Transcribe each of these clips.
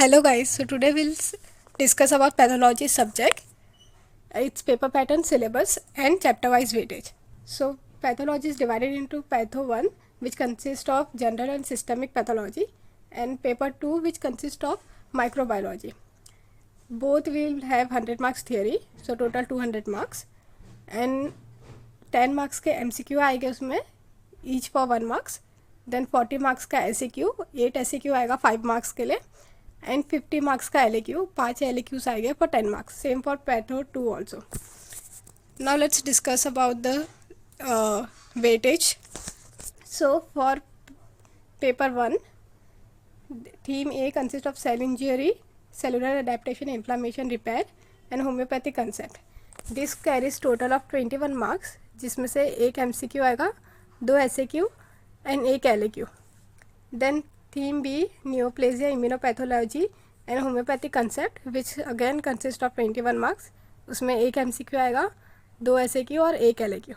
Hello guys, so today we'll discuss about pathology subject, its paper pattern, syllabus and chapter wise weightage. So pathology is divided into patho 1 which consists of general and systemic pathology and paper 2 which consists of microbiology. Both will have 100 marks theory, so total 200 marks and 10 marks के MCQ आएंगे उसमें each for 1 marks, then 40 marks का SAQ, 8 SAQ आएगा 5 marks के लिए and 50 marks का LAQ, 5 LAQs आएंगे for 10 marks, same for patho 2 also. Now let's discuss about the weightage. So for paper 1, theme A consists of cell injury, cellular adaptation, inflammation, repair and homeopathic concept. This carries total of 21 marks, जिसमें से एक MCQ आएगा, 2 SAQ and एक LAQ. Then theme B, neoplasia, immunopathology and homeopathic concept, which again consists of 21 marks. उसमें एक MCQ आएगा, 2 SAQ और एक LAQ.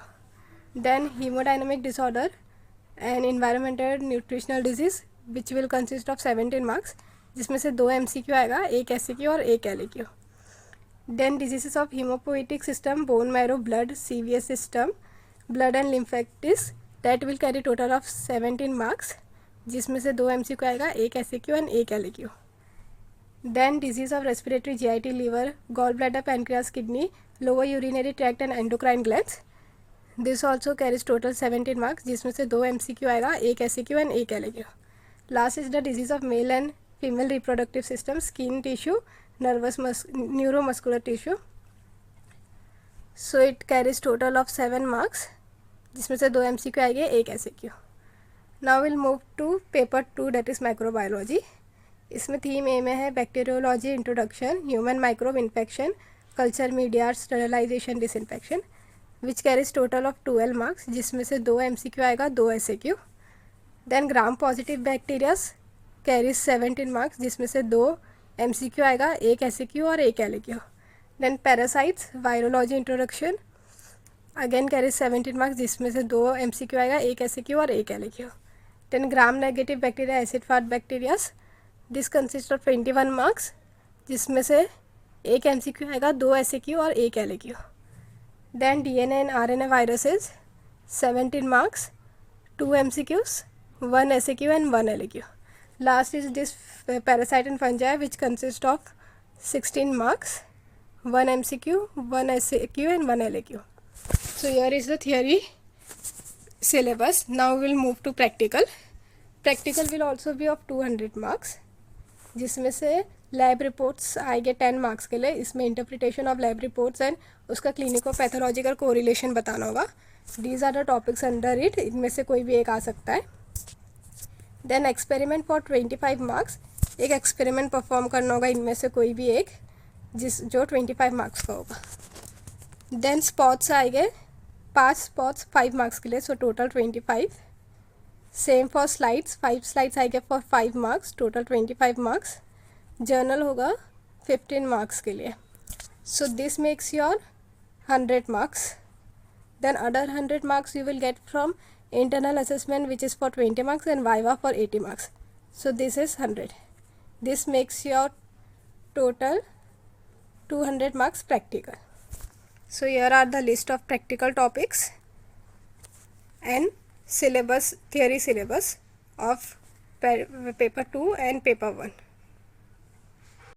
Then hemodynamic disorder and environmental nutritional disease, which will consist of 17 marks, जिसमें से 2 MCQ आएगा, एक SAQ और एक LAQ. Then diseases of hemopoietic system, bone marrow, blood, CVS system, blood and lymphatics, that will carry total of 17 marks, जिसमें से 2 MCQ आएगा, एक SAQ and एक LAQ. Then disease of respiratory, GIT, liver, gallbladder, pancreas, kidney, lower urinary tract and endocrine glands. This also carries total 17 marks, जिसमें से 2 MCQ आएगा, एक SAQ and एक LAQ. Last is the disease of male and female reproductive system, skin tissue, neuromuscular tissue. So it carries total of 7 marks, जिसमें से 2 MCQ आएंगे, एक SAQ. Now we'll move to paper 2, that is microbiology. इसमें theme A में है bacteriology introduction, human microbe infection, culture media, sterilization, disinfection, which carries total of 12 marks, जिसमें से 2 MCQ आएगा, 2 SAQ. Then gram positive bacterias carries 17 marks, जिसमें से 2 MCQ आएगा, एक SAQ और एक LAQ. Then parasites, virology introduction, again carries 17 marks, जिसमें से 2 MCQ आएगा, एक SAQ और एक LAQ. Then gram negative bacteria, acid fast bacterias, this consist of 21 marks, जिसमें से एक MCQ आएगा, 2 SAQ और एक LAQ. Then DNA and RNA viruses 17 marks, 2 MCQs, 1 SAQ and 1 LAQ. Last is this parasite and fungi, which consist of 16 marks, 1 MCQ, 1 SAQ and 1 LAQ. So here is the theory syllabus. Now we'll move to practical. Practical will also be of 200 marks, जिसमें से lab reports आएंगे 10 marks के लिए. इसमें interpretation of lab reports and उसका clinico pathological correlation बताना होगा. These are the topics under it, इनमें से कोई भी एक आ सकता है. देन एक्सपेरिमेंट फॉर 25 मार्क्स, एक एक्सपेरिमेंट परफॉर्म करना होगा इनमें से कोई भी एक, जो 25 मार्क्स का होगा. देन स्पॉट्स आएंगे 5 स्पॉट्स 5 मार्क्स के लिए, so total 25. Same for slides, 5 slides आएंगे for 5 marks, total 25 marks. Journal होगा 15 मार्क्स के लिए, so this makes your 100 marks. Then other 100 marks you will get from internal assessment, which is for 20 marks and viva for 80 marks. So this is 100. This makes your total 200 marks practical. So here are the list of practical topics and syllabus, theory syllabus of paper 2 and paper 1.